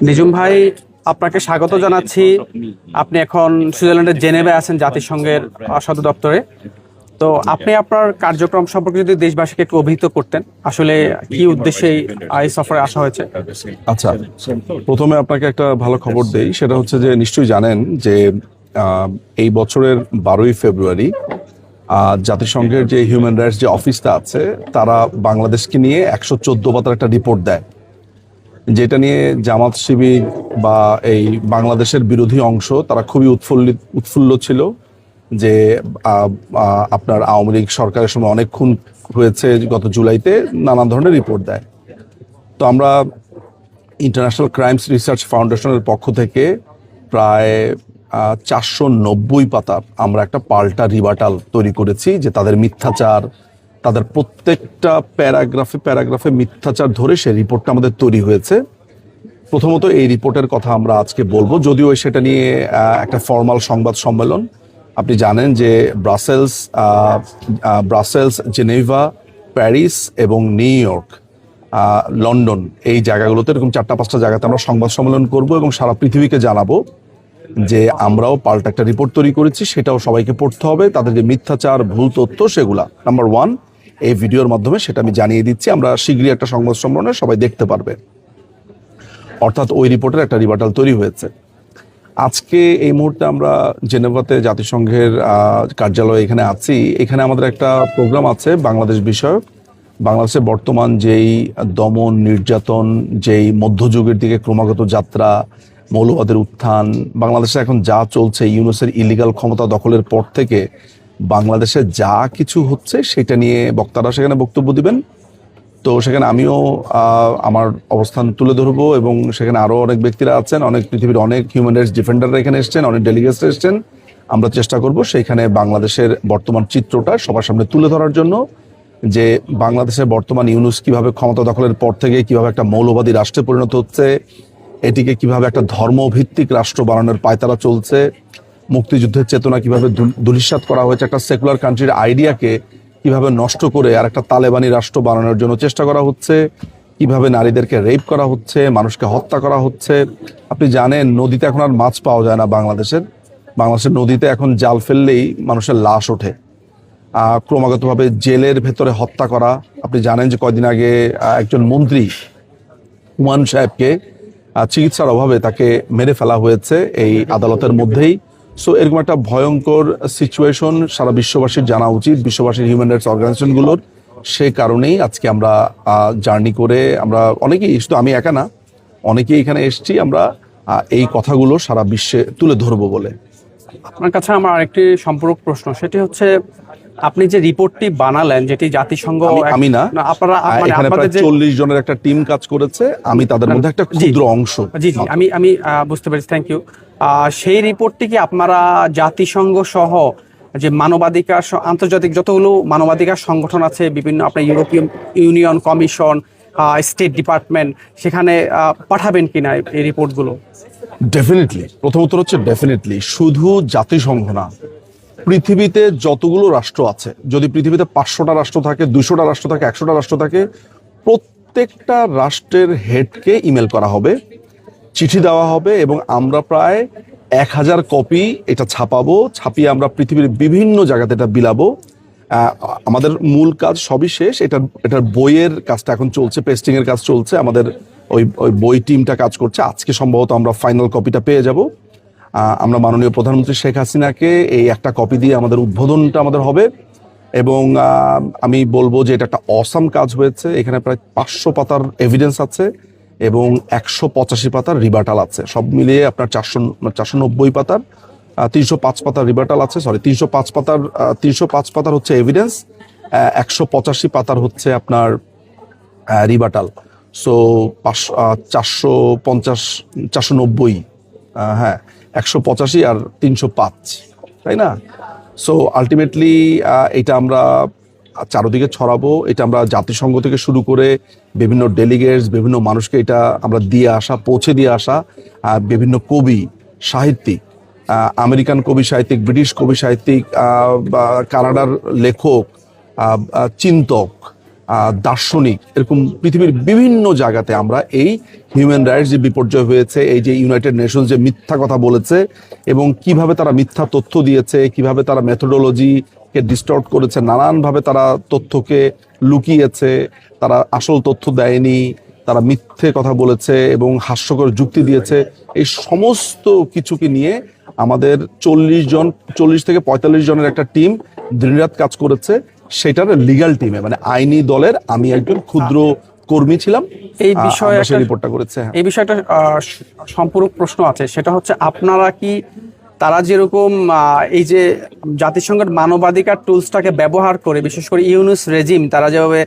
নিজুম ভাই, আপনাকে স্বাগত জানাচ্ছি। আপনি এখন সুইজারল্যান্ডের জেনেভে আছেন জাতিসংঘের সদর দপ্তরে। তো আপনি আপনার কার্যক্রম সম্পর্কে যদি দেশবাসীকে একটু অভিহিত করতেন, আসলে কি উদ্দেশ্যে এই সফরে আসা হয়েছে? আচ্ছা, প্রথমে আপনাকে একটা ভালো খবর দেই। সেটা হচ্ছে যে নিশ্চয়ই জানেন যে এই বছরের 12ই ফেব্রুয়ারি জাতিসংঘের যে হিউম্যান রাইটস যে অফিসটা আছে, তারা বাংলাদেশকে নিয়ে 114 পাতার একটা রিপোর্ট দেয়, যেটা নিয়ে জামাত শিবির বা এই বাংলাদেশের বিরোধী অংশ তারা খুবই উৎফুল্ল ছিল যে আপনার আওয়ামী লীগ সরকারের সময় অনেক খুন হয়েছে গত জুলাইতে, নানান ধরনের রিপোর্ট দেয়। তো আমরা ইন্টারন্যাশনাল ক্রাইমস রিসার্চ ফাউন্ডেশনের পক্ষ থেকে প্রায় 490 পাতার আমরা একটা পাল্টা রিবাটাল তৈরি করেছি, যে তাদের মিথ্যাচার, তাদের প্রত্যেকটা প্যারাগ্রাফে মিথ্যাচার ধরে সেই রিপোর্টটা আমাদের তৈরি হয়েছে। প্রথমত এই রিপোর্টের কথা আমরা আজকে বলবো, যদিও সেটা নিয়ে একটা ফর্মাল সংবাদ সম্মেলন। আপনি জানেন যে ব্রাসেলস, জেনেভা, প্যারিস এবং নিউ ইয়র্ক, লন্ডন, এই জায়গাগুলোতে এরকম 4-5টা জায়গাতে আমরা সংবাদ সম্মেলন করব এবং সারা পৃথিবীকে জানাবো যে আমরাও পাল্টা একটা রিপোর্ট তৈরি করেছি। সেটাও সবাইকে পড়তে হবে, তাদের যে মিথ্যাচার, ভুল তথ্য, সেগুলা নাম্বার 1 এই ভিডিওর মাধ্যমে সেটা আমি জানিয়ে দিচ্ছি। আমরা শীঘ্রই একটা সংবাদ সম্মেলনে সবাই দেখতে পারবে, অর্থাৎ ওই রিপোর্টের একটা রিবাটাল তৈরি হয়েছে। আজকে এই মুহূর্তে আমরা জেনেভাতে জাতিসংঘের কার্যালয়ে এখানে আছি। এখানে আমাদের একটা প্রোগ্রাম আছে বাংলাদেশ বিষয়ক। বাংলাদেশের বর্তমান যেই দমন নির্যাতন, যেই মধ্যযুগের দিকে ক্রমাগত যাত্রা, মৌলবাদের উত্থান, বাংলাদেশে এখন যা চলছে, ইউনুসের ইলিগাল ক্ষমতা দখলের পর থেকে বাংলাদেশে যা কিছু হচ্ছে, সেটা নিয়ে বক্তারা সেখানে বক্তব্য দিবেন। তো সেখানে আমিও আমার অবস্থান তুলে ধরবো এবং সেখানে আরো অনেক ব্যক্তিরা আছেন, অনেক পৃথিবীর অনেক হিউম্যান রাইটস ডিফেন্ডাররা এখানে এসছেন, অনেক ডেলিগেটস এসছেন। আমরা চেষ্টা করব সেইখানে বাংলাদেশের বর্তমান চিত্রটা সবার সামনে তুলে ধরার জন্য, যে বাংলাদেশের বর্তমান ইউনুস কিভাবে ক্ষমতা দখলের পর থেকে কিভাবে একটা মৌলবাদী রাষ্ট্রে পরিণত হচ্ছে, এটিকে কিভাবে একটা ধর্মভিত্তিক রাষ্ট্র বানানোর পায়তারা চলছে, মুক্তিযুদ্ধের চেতনা কিভাবে ধূলিসাৎ করা হয়েছে, একটা সেকুলার কান্ট্রির আইডিয়াকে কিভাবে নষ্ট করে আর একটা তালেবানি রাষ্ট্র বানানোর জন্য চেষ্টা করা হচ্ছে, কিভাবে নারীদেরকে রেপ করা হচ্ছে, মানুষকে হত্যা করা হচ্ছে। আপনি জানেন নদীতে এখন আর মাছ পাওয়া যায় না বাংলাদেশের নদীতে এখন জাল ফেললেই মানুষের লাশ ওঠে। ক্রমাগতভাবে জেলের ভেতরে হত্যা করা। আপনি জানেন যে কয়দিন আগে একজন মন্ত্রী হুমায়ুন সাহেবকে চিকিৎসার অভাবে তাকে মেরে ফেলা হয়েছে এই আদালতের মধ্যেই। সো এরকম একটা ভয়ঙ্কর সিচুয়েশন সারা বিশ্ববাসীর জানা উচিত, বিশ্ববাসীর হিউম্যান রাইটস অর্গানাইজেশনগুলোর। সেই কারণেই আজকে আমরা জার্নি করে, আমরা অনেকেই, শুধু আমি একা না, অনেকেই এখানে এসেছি, আমরা এই কথাগুলো সারা বিশ্বে তুলে ধরবো বলে। আপনার কাছে আমার আরেকটি সম্পূরক প্রশ্ন, সেটি হচ্ছে আপনি যে রিপোর্টটি বানালেন, যেটি জাতিসংঘ, আমি না, আপনারা এখানে প্রায় 40 জনের একটা টিম কাজ করেছে, আমি তাদের মধ্যে একটা ক্ষুদ্র অংশ। জি, আমি বুঝতে পেরেছি, থ্যাংক ইউ। সেই রিপোর্টটি কি আপনারা জাতিসংঘ সহ যে মানবাধিকার, আন্তর্জাতিক যতগুলো মানবাধিকার সংগঠন আছে, বিভিন্ন আপনার European union, commission, state department, সেখানে পাঠাবেন কিনা এই রিপোর্টগুলো? ডেফিনেটলি, প্রথম উত্তর হচ্ছে ডেফিনেটলি। শুধু জাতিসংঘ না, পৃথিবীতে যতগুলো রাষ্ট্র আছে, যদি পৃথিবীতে 500টা রাষ্ট্র থাকে, 200টা রাষ্ট্র থাকে, 100টা রাষ্ট্র থাকে, প্রত্যেকটা রাষ্ট্রের হেডকে ইমেল করা হবে, চিঠি দেওয়া হবে এবং আমরা প্রায় 1000 কপি এটা ছাপিয়ে আমরা পৃথিবীর বিভিন্ন জায়গাতে এটা বিলাবো। আমাদের মূল কাজ সবই শেষ, এটার বইয়ের কাজটা এখন চলছে, পেস্টিং এর কাজ চলছে, আমাদের ওই বই টিমটা কাজ করছে। আজকে সম্ভবত আমরা ফাইনাল কপিটা পেয়ে যাব। আমরা মাননীয় প্রধানমন্ত্রী শেখ হাসিনাকে এই একটা কপি দিয়ে আমাদের উদ্বোধনটা আমাদের হবে এবং আমি বলবো যে এটা একটা অসাম কাজ হয়েছে। এখানে প্রায় 500 পাতার এভিডেন্স আছে এবং 185 পাতার রিবাটাল আছে, সব মিলিয়ে আপনার 490 পাতার, 305 পাতার রিবাটাল আছে, 305 পাতার হচ্ছে এভিডেন্স, 185 পাতার হচ্ছে আপনার রিবাটাল। সো 490, হ্যাঁ, 185 আর 305, তাই না? সো আলটিমেটলি এটা আমরা চারদিকে ছড়াবো। এটা আমরা জাতিসংঘ থেকে শুরু করে বিভিন্ন ডেলিগেটস, বিভিন্ন মানুষকে এটা আমরা পৌঁছে দিয়ে আসা, বিভিন্ন কবি, সাহিত্যিক, আমেরিকান কবি সাহিত্যিক, ব্রিটিশ কবি সাহিত্যিক, কানাডার লেখক, চিন্তক, দার্শনিক, এরকম পৃথিবীর বিভিন্ন জায়গাতে আমরা এই হিউম্যান রাইটস যে বিপর্যয় হয়েছে, এই যে ইউনাইটেড নেশনস যে মিথ্যা কথা বলেছে এবং কিভাবে তারা মিথ্যা তথ্য দিয়েছে, কিভাবে তারা মেথোডোলজিকে ডিস্টর্ট করেছে, নানানভাবে তারা তথ্যকে লুকিয়েছে, তারা আসল তথ্য দেয়নি, তারা মিথ্যে কথা বলেছে এবং হাস্যকর যুক্তি দিয়েছে, এই সমস্ত কিছুকে নিয়ে আমাদের 40 থেকে 45 জনের একটা টিম দিনরাত কাজ করেছে। সেটার লিগ্যাল টিমে, মানে আইনি দলের আমি একজন ক্ষুদ্র কর্মী ছিলাম। এই বিষয়ে সেই রিপোর্টটা করেছে। এই বিষয়ে একটা সম্পূরক প্রশ্ন আছে, সেটা হচ্ছে আপনারা কি তারা যেরকম এই যে জাতিসংঘের মানবাধিকার টুলসটাকে ব্যবহার করে, বিশেষ করে ইউনুস রেজিম তারা যেভাবে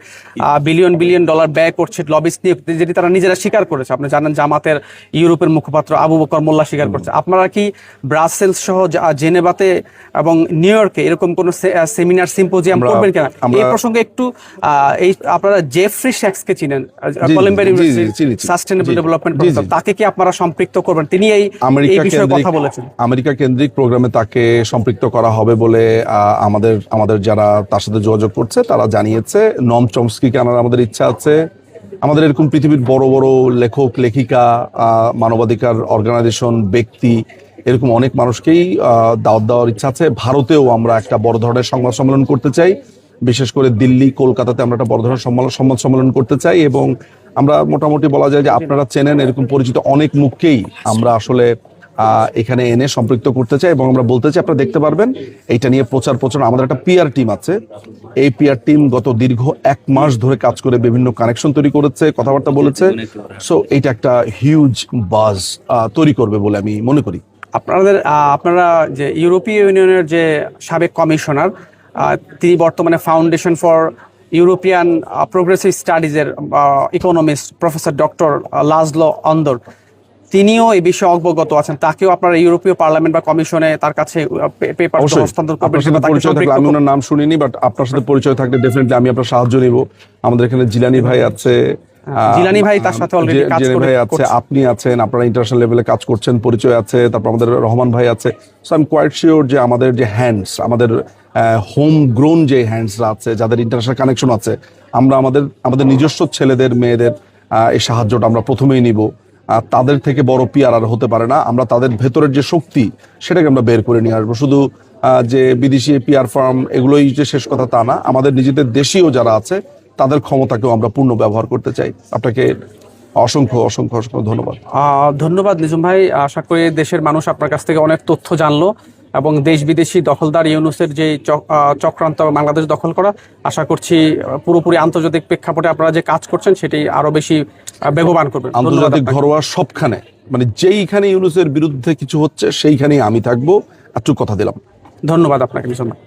বিলিয়ন বিলিয়ন ডলার ব্যয় করছে লবিস্ট নিয়ে, যেটি তারা নিজেরা স্বীকার করেছে, আপনি জানেন জামাতের ইউরোপের মুখপাত্র আবু বকর মোল্লা স্বীকার করছে, আপনারা কি ব্রাসেলস সহ জেনেভাতে এবং নিউ ইয়র্কে এরকম কোন সেমিনার সিম্পোজিয়াম করবেন কিনা? এই প্রসঙ্গে একটু এই আপনারা জেফ্রি শ্যাক্সকে চিনেন, Columbia University sustainable development professor, তাকে কি আপনারা সম্পৃক্ত করবেন? তিনি এই বিষয়ে কথা বলেছেন। আমেরিকা কেন্দ্রিক প্রোগ্রামে তাকে সম্পৃক্ত করা হবে বলে আমাদের যারা তার সাথে যোগাযোগ করছে তারা জানিয়েছে। নম চমস্কিকে আনার আমাদের ইচ্ছা আছে। আমাদের এরকম পৃথিবীর বড় বড় লেখক লেখিকা, মানবাধিকার অর্গানাইজেশন, ব্যক্তি, এরকম অনেক মানুষকেই দাওয়াত দেওয়ার ইচ্ছা আছে। ভারতেও আমরা একটা বড় ধরনের সংবাদ সম্মেলন করতে চাই, বিশেষ করে দিল্লি, কলকাতাতে আমরা একটা বড় ধরনের সংবাদ সম্মেলন করতে চাই। এবং আমরা মোটামুটি বলা যায় যে আপনারা চেনেন এরকম পরিচিত অনেক মুখকেই আমরা আসলে এখানে এনে সম্পৃক্ত করতে চাই। এবং আমরা বলতে চাই, আপনারা দেখতে পারবেন এইটা নিয়ে প্রচার আমাদের একটা পিআর টিম আছে। এই পিআর টিম গত দীর্ঘ 1 মাস ধরে কাজ করে বিভিন্ন কানেকশন তৈরি করেছে, কথাবার্তা বলেছে। সো এইটা একটা হিউজ বাজ তৈরি করবে বলে আমি মনে করি। আপনারা যে ইউরোপীয় ইউনিয়নের যে সাবেক কমিশনার, তিনি বর্তমানে ফাউন্ডেশন ফর ইউরোপিয়ান প্রোগ্রেসিভ স্টাডিজের economist professor doctor Laszlo Andor, তিনিও এই বিষয়ে অবগত আছেন। তাকেও আপনারা ইউরোপীয় পার্লামেন্ট বা কমিশনে তার কাছে পেপার হস্তান্তর করবেন। আমি ওনার নাম শুনিনি, বাট আপনার সাথে পরিচয় থাকলে ডেফিনেটলি আমি আপনার সাহায্য নিব। আমাদের এখানে জিলানি ভাই আছে, জিলানি ভাই তার সাথে অলরেডি কাজ করছে, আপনি আছেন, আপনারা ইন্টারন্যাশনাল লেভেলে কাজ করছেন, পরিচয় আছে। তারপর আমাদের রহমান ভাই আছে। So I am quite sure যে আমাদের যে হ্যান্ডস, আমাদের হোম গ্রোন যে হ্যান্ডসরা আছে, যাদের ইন্টারন্যাশনাল কানেকশন আছে, আমরা আমাদের নিজস্ব ছেলেদের মেয়েদের এই সাহায্যটা আমরা প্রথমেই নিব। তাদের থেকে বড় পিআর আর হতে পারে না। আমরা তাদের ভেতরের যে শক্তি সেটাকে আমরা বের করে নিয়ে আসবো। শুধু যে বিদেশি পিআর ফার্ম এগুলোই যে শেষ কথা তা না, আমাদের নিজেদের দেশীয় যারা আছে তাদের ক্ষমতাকেও আমরা পূর্ণ ব্যবহার করতে চাই। আপনাকে অসংখ্য অসংখ্য অসংখ্য ধন্যবাদ। ধন্যবাদ নিজুম ভাই। আশা করি দেশের মানুষ আপনার কাছ থেকে অনেক তথ্য জানলো এবং দেশ বিদেশি দখলদার ইউনুসের যে চক্রান্ত বাংলাদেশ দখল করা, আশা করছি পুরোপুরি আন্তর্জাতিক প্রেক্ষাপটে আপনারা যে কাজ করছেন সেটি আরো বেশি বেগবান করবেন। আন্তর্জাতিক ঘরোয়া সবখানে, মানে যেইখানে ইউনুসের বিরুদ্ধে কিছু হচ্ছে সেইখানেই আমি থাকবো, এতটুকু কথা দিলাম। ধন্যবাদ আপনাকে নিজুম ভাই।